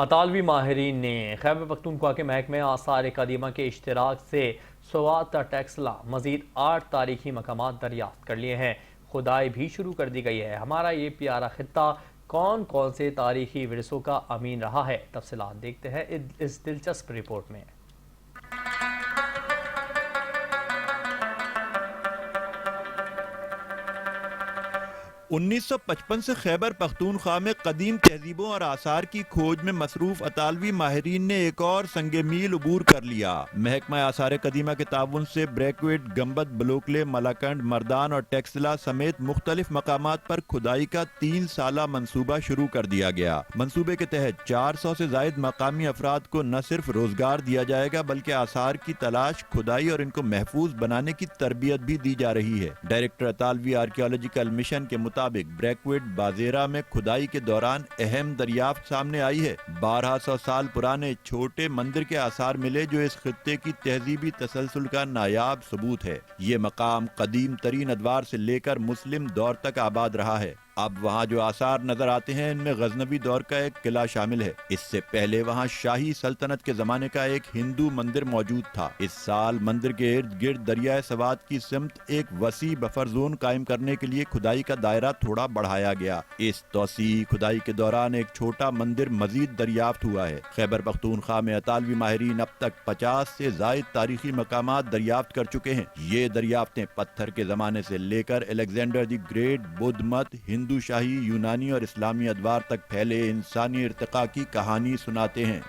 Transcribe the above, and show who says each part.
Speaker 1: اطالوی ماہرین نے خیبر پختونخوا کے محکمہ آثار قدیمہ کے اشتراک سے سوات ٹیکسلا مزید 8 تاریخی مقامات دریافت کر لیے ہیں۔ کھدائی بھی شروع کر دی گئی ہے۔ ہمارا یہ پیارا خطہ کون کون سے تاریخی ورثوں کا امین رہا ہے، تفصیلات دیکھتے ہیں اس دلچسپ رپورٹ میں۔
Speaker 2: 1955 سے خیبر پختونخوا میں قدیم تہذیبوں اور آثار کی کھوج میں مصروف اطالوی ماہرین نے ایک اور سنگ میل عبور کر لیا۔ محکمہ آثار قدیمہ کے تعاون سے بریکوٹ، گنبد، بلوکلے، ملاکنڈ، مردان اور ٹیکسلا سمیت مختلف مقامات پر کھدائی کا 3 سالہ منصوبہ شروع کر دیا گیا۔ منصوبے کے تحت 400 سے زائد مقامی افراد کو نہ صرف روزگار دیا جائے گا بلکہ آثار کی تلاش، کھدائی اور ان کو محفوظ بنانے کی تربیت بھی دی جا رہی ہے۔ ڈائریکٹر اطالوی آرکیالوجیکل مشن کے مطابق بریکوٹ بازیرا میں کھدائی کے دوران اہم دریافت سامنے آئی ہے۔ 1200 سال پرانے چھوٹے مندر کے آثار ملے جو اس خطے کی تہذیبی تسلسل کا نایاب ثبوت ہے۔ یہ مقام قدیم ترین ادوار سے لے کر مسلم دور تک آباد رہا ہے۔ اب وہاں جو آثار نظر آتے ہیں ان میں غزنوی دور کا ایک قلعہ شامل ہے۔ اس سے پہلے وہاں شاہی سلطنت کے زمانے کا ایک ہندو مندر موجود تھا۔ اس سال مندر کے ارد گرد دریائے سوات کی سمت ایک وسیع بفر زون قائم کرنے کے لیے کھدائی کا دائرہ تھوڑا بڑھایا گیا۔ اس توسیع کھدائی کے دوران ایک چھوٹا مندر مزید دریافت ہوا ہے۔ خیبر پختونخوا میں اطالوی ماہرین اب تک 50 سے زائد تاریخی مقامات دریافت کر چکے ہیں۔ یہ دریافتیں پتھر کے زمانے سے لے کر الیگزینڈر دی گریٹ، بدھ مت، ہندو شاہی، یونانی اور اسلامی ادوار تک پھیلے انسانی ارتقاء کی کہانی سناتے ہیں۔